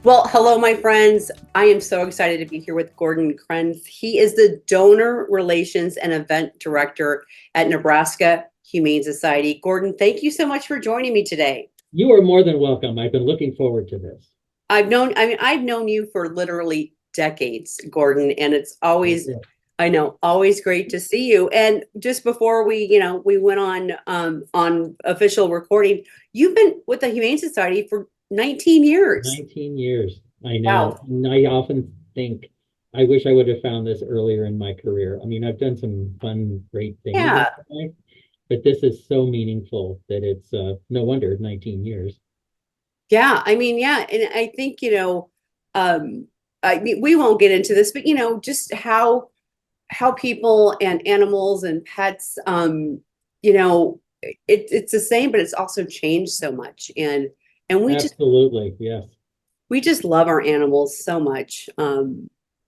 Well, hello, my friends. I am so excited to be here with Gordon Krentz. He is the Donor Relations and Event Director at Nebraska Humane Society. Gordon, thank you so much for joining me today. You are more than welcome. I've been looking forward to this. I've known you for literally decades, Gordon, and it's always, Okay. I know, always great to see you. And just before we went on official recording, you've been with the Humane Society for 19 years. 19 years. I know. Wow. And I often think I wish I would have found this earlier in my career. I mean, I've done some fun, great things in Yeah. my life, but this is so meaningful that it's no wonder 19 years. Yeah, I mean, yeah, and I think, I mean, we won't get into this, but just how people and animals and pets, it's the same, but it's also changed so much, and Absolutely. Yes. we just love our animals so much,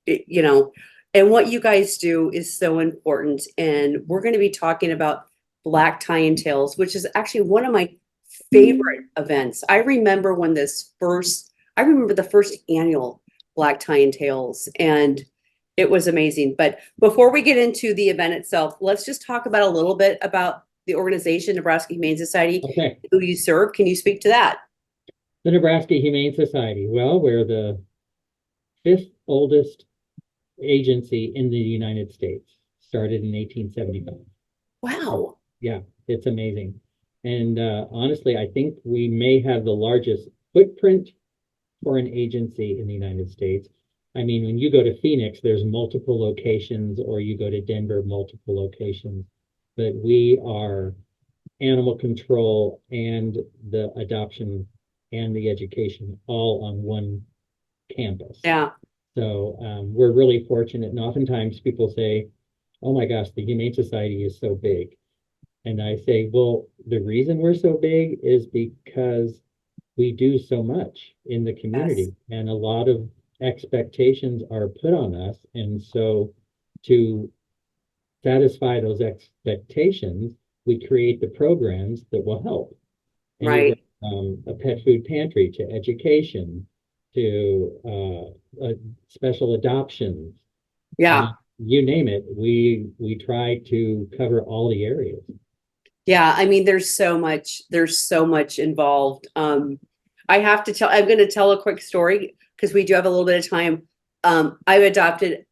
it- you know, and what you guys do is so important, and we're going to be talking about black tie and tails, which is actually one of my favorite events. I remember the first annual Black Tie and Tails, and it was amazing. But before we get into the event itself, let's just talk about a little bit about the organization, Nebraska Humane Society, Okay. who you serve. Can you speak to that? The Nebraska Humane Society. Well, we're the fifth oldest agency in the United States, started in 1875. Wow. Yeah, it's amazing. And honestly, I think we may have the largest footprint for an agency in the United States. I mean, when you go to Phoenix, there's multiple locations, or you go to Denver, multiple locations. But we are animal control and the adoption and the education all on one campus. Yeah. So we're really fortunate. And oftentimes people say, oh my gosh, the Humane Society is so big. And I say, well, the reason we're so big is because we do so much in the Yes. community, and a lot of expectations are put on us. And so to satisfy those expectations, we create the programs that will help. Anywhere Right. from a pet food pantry to education to special adoptions. I Yeah. mean, you name it, we try to cover all the areas. Yeah, I mean, there's so much involved. I'm going to tell a quick story because we do have a little bit of time. I've adopted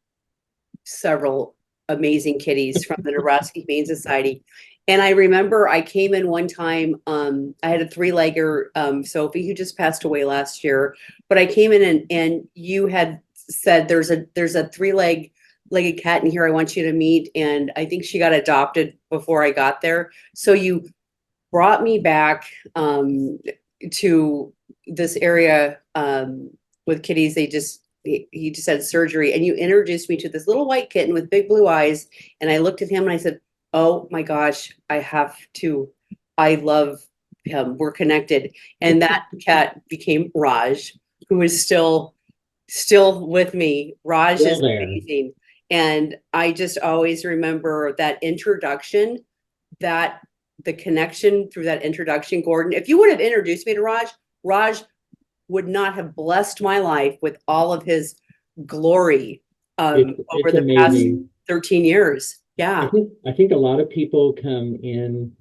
several amazing kitties from the Nebraska Humane Society. And I remember I came in one time, I had a three-legger, Sophie, who just passed away last year. But I came in and you had said there's a three-legged cat in here I want you to meet. And I think she got adopted before I got there. So you brought me back to this area with kitties. He just had surgery, and you introduced me to this little white kitten with big blue eyes. And I looked at him and I said, "Oh my gosh, I have to. I love him. We're connected." And that cat became Raj, who is still with me. Raj Still is there. amazing. And I just always remember that introduction, that the connection through that introduction, Gordon. If you would have introduced me to Raj, Raj would not have blessed my life with all of his glory over It's the past amazing. 13 years. I Yeah. think I think a lot of people come in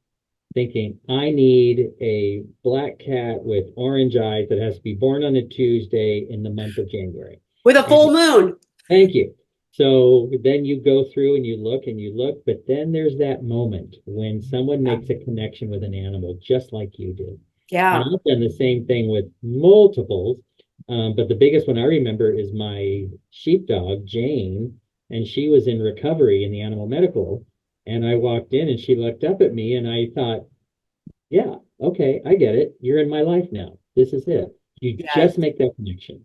thinking, I need a black cat with orange eyes that has to be born on a Tuesday in the month of January. With a And full moon. thank you. So then you go through and you look, but then there's that moment when someone Yeah. makes a connection with an animal just like you did. And Yeah. I've done the same thing with multiples. But the biggest one I remember is my sheepdog, Jane, and she was in recovery in the animal medical. And I walked in and she looked up at me and I thought, yeah, okay, I get it. You're in my life now. This is it. You Yes. just make that connection.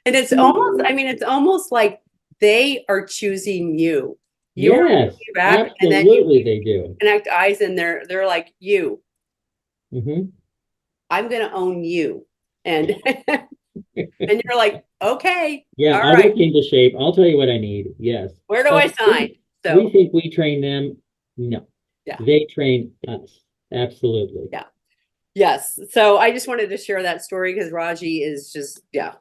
And it's almost, I mean, it's almost like they are choosing you. You are Yes, back, and then absolutely you they do. connect eyes, and they're like, you. Hmm. I'm gonna own you. And and you're like, okay, Yeah, all I'll right, look into shape. I'll tell you what I need. Yes. where do I Oh, sign? we So think we train them. No, yeah, they train us. Absolutely. yeah. Yes. So I just wanted to share that story because Raji is just, yeah.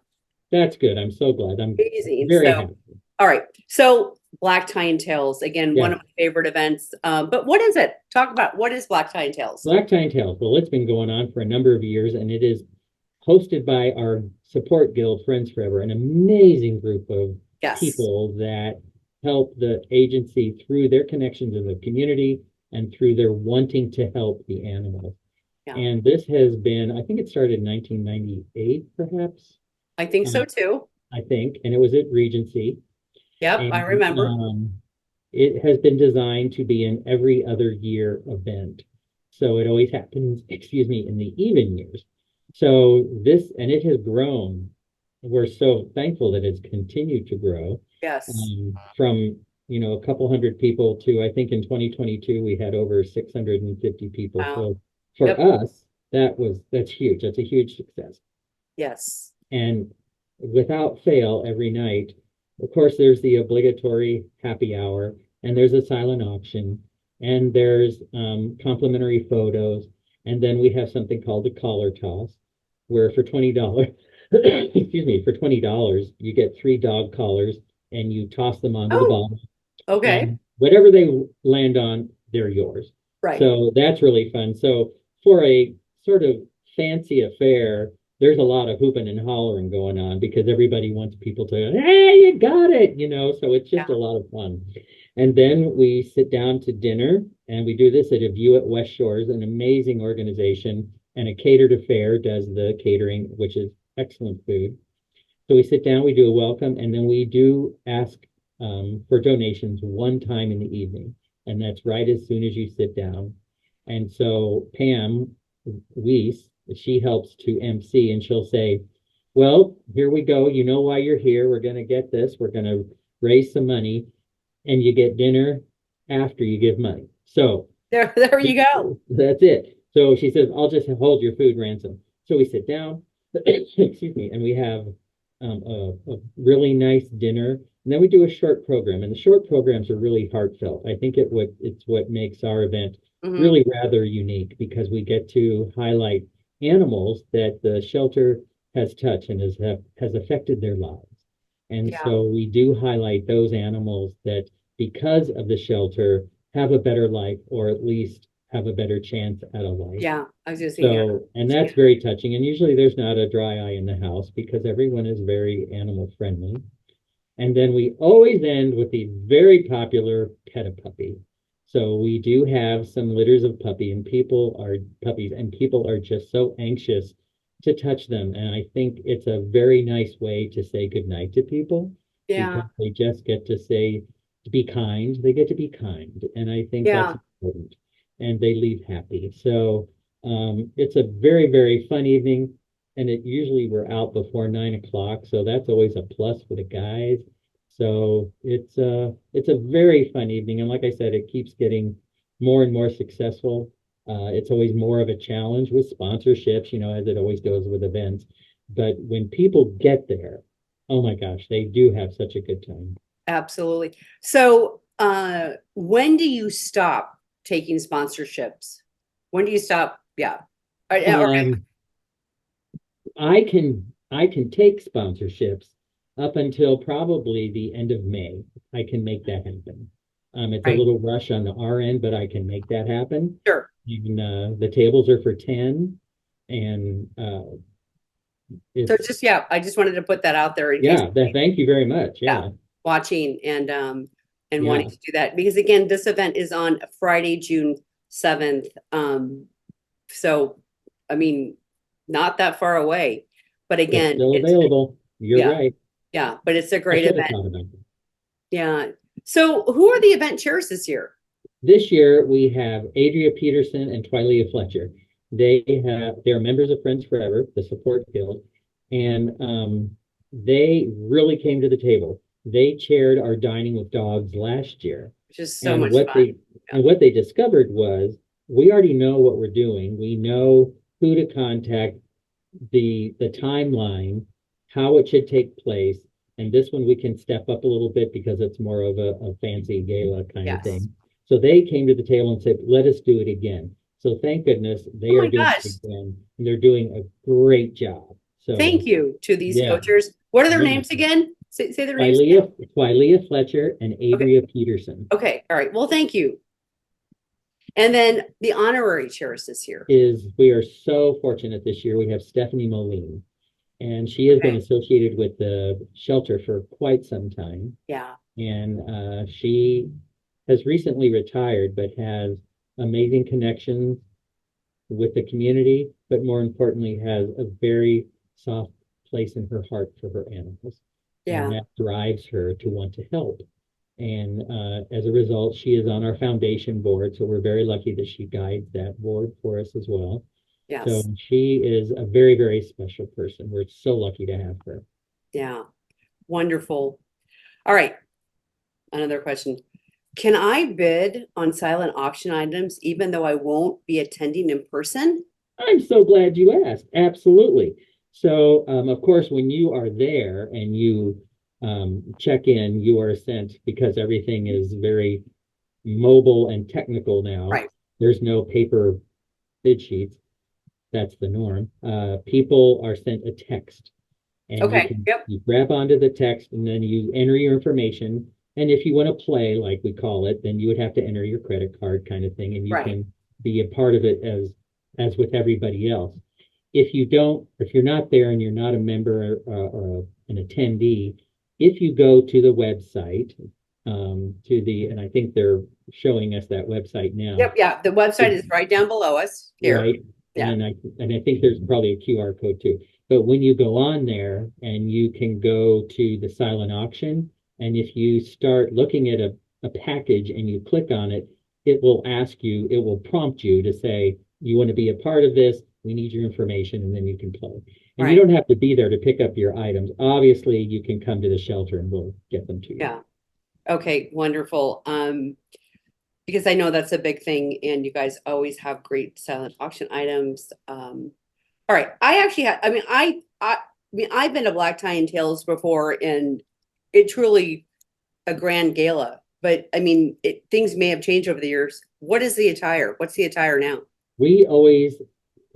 That's good. I'm so glad. I'm Amazing. very So, happy. all right. So Black Tie and Tails, again, one Yes. of my favorite events. But what is it? Talk about what is Black Tie and Tails? Black Tie and Tails. Well, it's been going on for a number of years, and it is hosted by our support guild, Friends Forever, an amazing group of Yes. people that help the agency through their connections in the community and through their wanting to help the animals. Yeah. And this has been, I think it started in 1998, perhaps, I think so too. I think, and it was at Regency. Yep, I And remember. it has been designed to be an every other year event. So it always happens, excuse me, in the even years. So this, and it has grown. We're so thankful that it's continued to grow Yes. from, a couple hundred people to, I think in 2022, we had over 650 people. Wow. So for Yep. us, that's huge. That's a huge success. Yes. And without fail, every night, of course, there's the obligatory happy hour, and there's a silent auction, and there's complimentary photos, and then we have something called the collar toss, where for $20, excuse me, for $20, you get 3 dog collars, and you toss them onto the Oh, bottom, okay. and whatever they land on, they're yours. Right. So that's really fun. So for a sort of fancy affair, there's a lot of hooping and hollering going on because everybody wants people to, hey, you got it, so it's just Yeah. a lot of fun. And then we sit down to dinner, and we do this at A View at West Shores, an amazing organization, and a catered affair does the catering, which is excellent food. So we sit down, we do a welcome, and then we do ask for donations one time in the evening. And that's right as soon as you sit down. And so Pam Weiss, she helps to MC, and she'll say, well, here we go. You know why you're here. We're going to get this. We're going to raise some money, and you get dinner after you give money. So There you go. that's it. So she says, I'll just hold your food ransom. So we sit down, excuse me, and we have a really nice dinner. And then we do a short program, and the short programs are really heartfelt. I think it's what makes our event Mhm. really rather unique because we get to highlight animals that the shelter has touched and has affected their lives. And Yeah. so we do highlight those animals that, because of the shelter, have a better life or at least have a better chance at a life. Yeah. I was just saying, So, and that's very touching. And usually there's not a dry eye in the house because everyone is very animal friendly. And then we always end with the very popular pet a puppy. So we do have some litters of puppies, and people are just so anxious to touch them. And I think it's a very nice way to say goodnight to people yeah. because they just get to say, to be kind. They get to be kind. And I think that's Yeah. important. And they leave happy. So it's a very, very fun evening. And usually we're out before 9 o'clock. So that's always a plus for the guys. So it's a very fun evening. And like I said, it keeps getting more and more successful. It's always more of a challenge with sponsorships, as it always goes with events. But when people get there, oh my gosh, they do have such a good time. Absolutely. So, when do you stop taking sponsorships? When do you stop? Yeah. Or I can take sponsorships up until probably the end of May. I can make that happen. It's a right. little rush on our end, but I can make that happen. Sure. Even the tables are for 10, and So just, yeah, I just wanted to put that out there in case thank you very much. Yeah. watching and Yeah. wanting to do that because again, this event is on Friday, June 7th. So I mean, not that far away, but It's again, still available. You're yeah. right. Yeah, but it's a I great should have event. thought about that. Yeah. So who are the event chairs this year? This year we have Adria Peterson and Twylia Fletcher. They're members of Friends Forever, the support guild, and they really came to the table. They chaired our Dining with Dogs last year. Which is so And much what fun. what they discovered was we already know what we're doing. We know who to contact, the timeline, how it should take place. And this one we can step up a little bit because it's more of a fancy gala kind of Yes. thing. So they came to the table and said, let us do it again. So thank goodness they Oh are my doing gosh. it again, and they're doing a great job. So Thank you to these yeah, coaches. What are their Yeah. names again? Say their names. Twilea Fletcher and Okay. Abria Peterson. Okay. All right. Well, thank you. And then the honorary chairess is here. We are so fortunate this year. We have Stephanie Moline, and she has been Okay. associated with the shelter for quite some time. Yeah. And she has recently retired, but has amazing connections with the community, but more importantly, has a very soft place in her heart for her animals. And Yeah. that drives her to want to help. And as a result, she is on our foundation board. So we're very lucky that she guides that board for us as well. So Yes. she is a very, very special person. We're so lucky to have her. Yeah. Wonderful. All right. Another question. Can I bid on silent auction items even though I won't be attending in person? I'm so glad you asked. Absolutely. So, of course, when you are there and you check in, you are sent because everything is very mobile and technical now. Right. There's no paper bid sheets. That's the norm. People are sent a text, and Okay. Yep. you grab onto the text and then you enter your information. And if you want to play, like we call it, then you would have to enter your credit card kind of thing, and you Right. can be a part of it as with everybody else. If you don't, if you're not there and you're not a member or an attendee, if you go to the website, and I think they're showing us that website now. Yep. Yeah. The website is right down below us here. Right. Yeah. And I think there's probably a QR code too. But when you go on there and you can go to the silent auction, and if you start looking at a package and you click on it, it will prompt you to say, you want to be a part of this, we need your information, and then you can play. And you Right. don't have to be there to pick up your items. Obviously, you can come to the shelter and we'll get them to you. Yeah. Okay. Wonderful. Because I know that's a big thing, and you guys always have great silent auction items. All right. I actually had, I mean, I've been to Black Tie and Tails before, and it truly a grand gala. But I mean, things may have changed over the years. What is the attire? What's the attire now?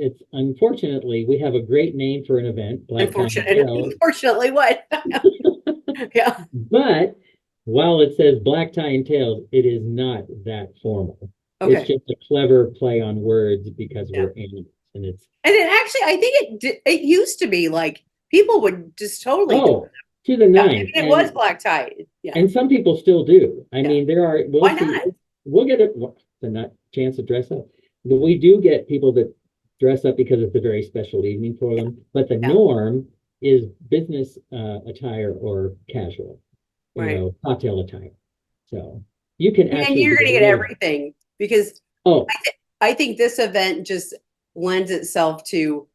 It's unfortunately, we have a great name for an event, Black Tie and Tails. Unfortunately, what? Yeah. But while it says black tie and tails, it is not that formal. Okay. It's just a clever play on words because Yeah. we're animals, and it's And it actually, I think it used to be like people would just totally do it. to the Yeah, I nine. mean, it was black tie. Yeah. And some people still do. I Yeah. mean, Why not? we'll get a chance to dress up. But we do get people that dress up because it's a very special evening for them. But the Yeah. norm is business attire or casual, Right. cocktail attire. So you can And actually you're going to get everything because Oh, I think this event just lends itself to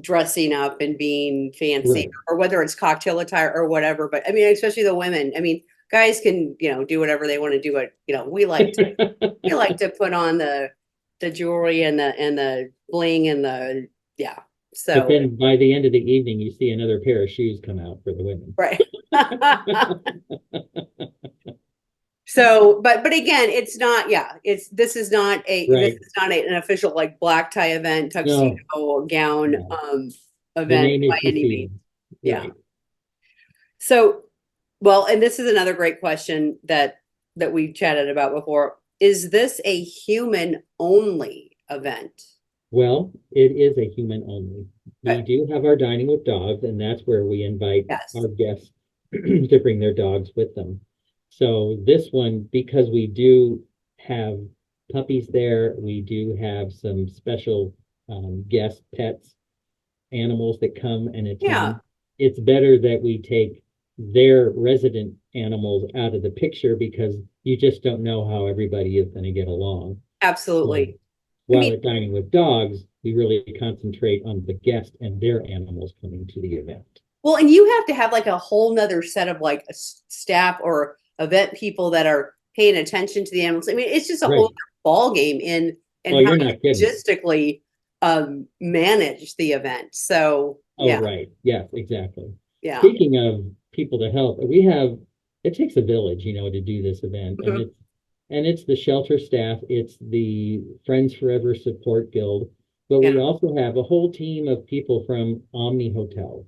dressing up and being fancy, right. or whether it's cocktail attire or whatever. But I mean, especially the women. I mean, guys can, do whatever they want to do. But, we like to put on the jewelry and the bling and yeah. But So, then by the end of the evening, you see another pair of shoes come out for the women. right. So, but again, it's not, this is not Right. an official like black tie event, tuxedo gown, No. The event name is by any means. deceived. Yeah. Right. So, well, and this is another great question that we've chatted about before. Is this a human only event? Well, it is a human only. We Okay. do have our dining with dogs, and that's where we invite Yes. our guests to bring their dogs with them. So this one, because we do have puppies there, we do have some special guest pets, animals that come and attend. Yeah. It's better that we take their resident animals out of the picture because you just don't know how everybody is going to get along. Absolutely. While at Dining with Dogs, we really concentrate on the guest and their animals coming to the event. Well, and you have to have like a whole nother set of like a staff or event people that are paying attention to the animals. I mean, it's just a whole other ball game in how you're you not kidding. logistically manage the event. So yeah. Right. Yes, exactly. Yeah. Speaking of people to help, it takes a village, to do this event. Mhm. And it's the shelter staff, it's the Friends Forever Support Guild, but we also have a whole team of people from Omni Hotel.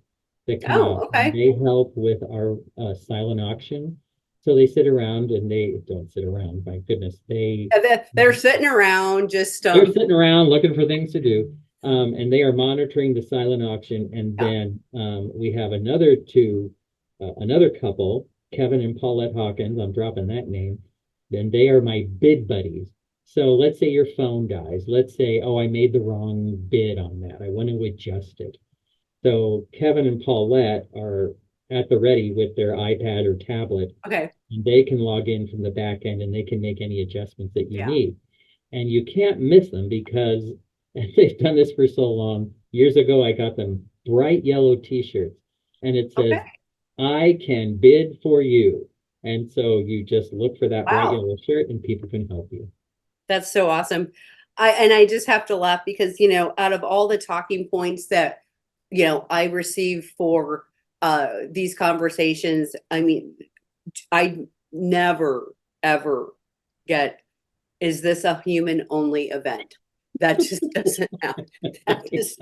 that come Oh, out. And okay. they help with our silent auction. So they sit around and they don't sit around, my goodness. They're sitting around just They're sitting around looking for things to do. And they are monitoring the silent auction. And yeah. then we have another couple, Kevin and Paulette Hawkins. I'm dropping that name. Then they are my bid buddies. So let's say your phone dies. Let's say, oh, I made the wrong bid on that. I want to adjust it. So Kevin and Paulette are at the ready with their iPad or tablet, Okay. and they can log in from the back end and they can make any adjustments that you Yeah. need. And you can't miss them because they've done this for so long. Years ago, I got them bright yellow t-shirts and it says, Okay. I can bid for you. And so you just look for that bright Wow. yellow shirt and people can help you. That's so awesome. I just have to laugh because, out of all the talking points that, I receive for these conversations, I mean, I never ever get, is this a human only event? That just doesn't happen. That just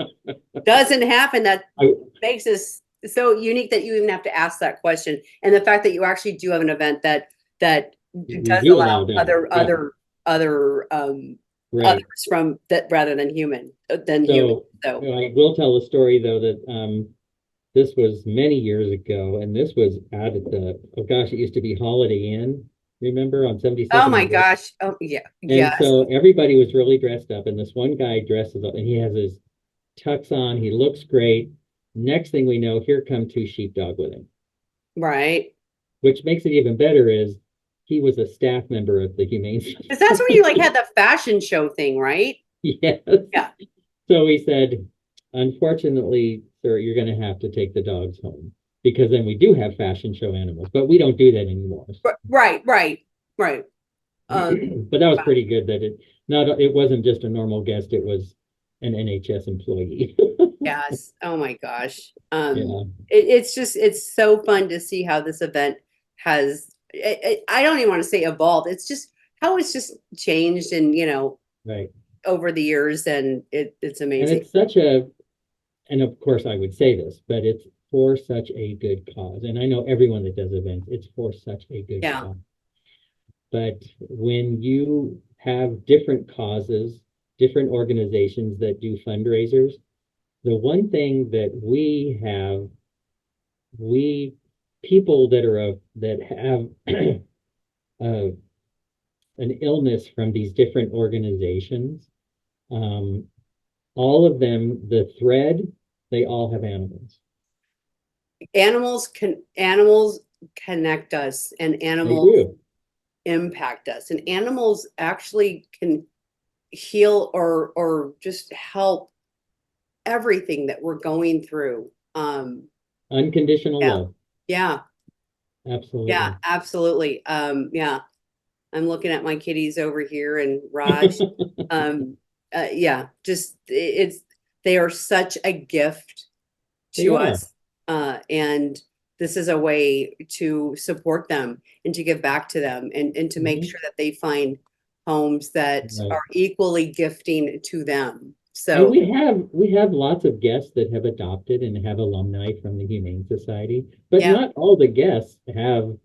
doesn't happen. That I, makes this so unique that you even have to ask that question. And the fact that you actually do have an event that we does do allow allow that. Yeah, other right. others from that rather than human. So So I will tell a story though that this was many years ago, and this was out at oh gosh, it used to be Holiday Inn, remember, on oh 72nd my and Wood. gosh. Oh yeah. And Yes. so everybody was really dressed up, and this one guy dresses up, and he has his tux on, he looks great. Next thing we know, here come two sheepdog with him. Right. Which makes it even better is he was a staff member of the Humane Because that's where you like Society. had the fashion show thing, right? Yes. Yeah. So he said, unfortunately, sir, you're going to have to take the dogs home because then we do have fashion show animals, but we don't do that anymore. Right, right, right. But that was pretty good that it wasn't just a normal guest, it was an NHS employee. Yes. Oh my gosh. Yeah, It's so fun to see how this event has, I don't even want to say evolved. It's just how it's just changed and, right. over the years, and it's And amazing. it's and of course I would say this, but it's for such a good cause. And I know everyone that does events, it's for such a good Yeah. cause. But when you have different causes, different organizations that do fundraisers, the one thing that we people that have an illness from these different organizations, um, all of them, the thread, they all have animals. Animals connect us, and They animals do. impact us, and animals actually can heal or just help everything that we're going through. Unconditional Yeah, love. yeah, yeah, Absolutely. absolutely. Yeah, I'm looking at my kitties over here and Raj. Um, yeah, just they are such a gift They to are. us. And this is a way to support them and to give back to them, and to make Mhm. sure that they find homes that Right. are equally gifting to them. And So we have lots of guests that have adopted and have alumni from the Humane Society, but yeah, not all the guests have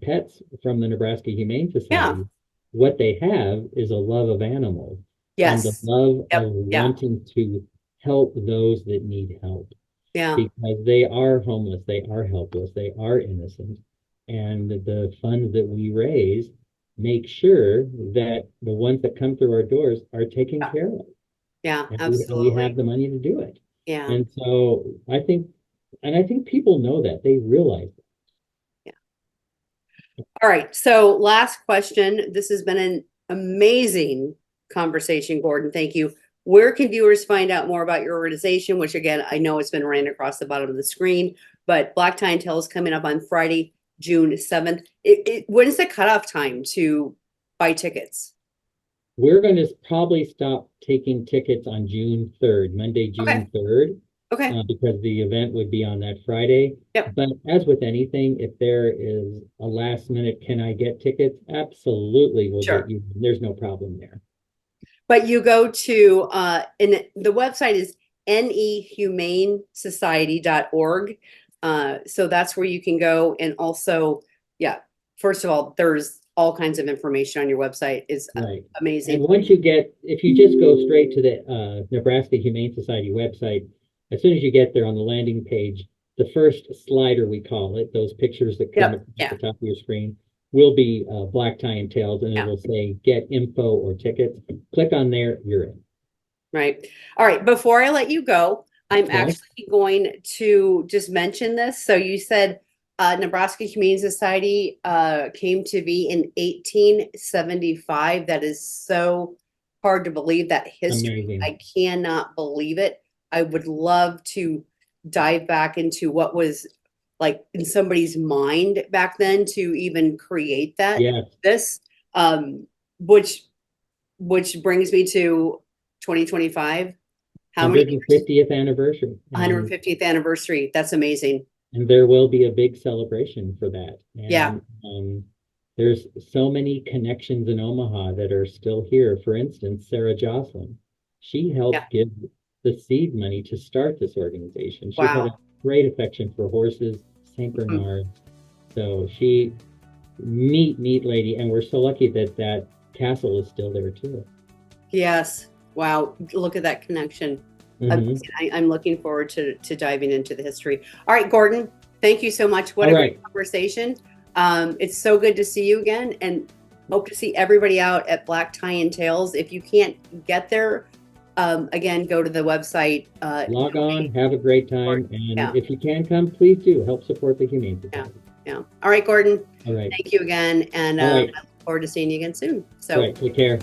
pets from the Nebraska Humane yeah, Society. What they have is a love of animals and the yes, love yep, of yeah, wanting to help those that need help yeah, because they are homeless, they are helpless, they are innocent. And the funds that we raise make sure that the ones that come through our doors are taken yeah, care of. yeah, And we have absolutely. the money to do it. Yeah, And so I think people know that. They realize that. yeah. All right. So last question. This has been an amazing conversation, Gordon. Thank you. Where can viewers find out more about your organization? Which again, I know it's been running across the bottom of the screen, but Black Tie and Tail is coming up on Friday, June 7th. When's the cutoff time to buy tickets? We're going to probably stop taking tickets on June 3rd, Monday, Okay. June 3rd, Okay. because the event would be on that Friday. Yep. But as with anything, if there is a last minute, can I get tickets? Absolutely, we'll get Sure. you. There's no problem there. But you go to, and the website is nehumanesociety.org. So that's where you can go. And also, yeah, first of all, there's all kinds of information on your website. Is Right. amazing. And once you get, if you just go straight to the Nebraska Humane Society website, as soon as you get there on the landing page, the first slider, we call it, those pictures that come Yep. at Yeah. the top of your screen, will be black tie and tails, and Yeah. it'll say get info or tickets. Click on there, you're in. Right. All right. Before I let you go, I'm Okay. actually going to just mention this. So you said Nebraska Humane Society came to be in 1875. That is so hard to believe, that history. Amazing. I cannot believe it. I would love to dive back into what was like in somebody's mind back then to even create that. Yes. This, which brings me to 2025. How many years? 150th anniversary. 150th anniversary. That's amazing. And there will be a big celebration for that. And, Yeah. There's so many connections in Omaha that are still here. For instance, Sarah Jocelyn, she helped give the seed money to start this organization. She had a great affection for horses, St. Bernards. So she, neat lady. And we're so lucky that that castle is still there too. Yes. Wow. Look at that connection. I'm looking forward to diving into the history. All right, Gordon, thank you so much. What a great conversation. It's so good to see you again, and hope to see everybody out at Black Tie and Tails. If you can't get there, again, go to the website. Log on, have a great time. And if you can come, please do help support the Humane Society. Yeah. All right, Gordon. All right. Thank you again. And I look forward to seeing you again soon. So, all right, take care.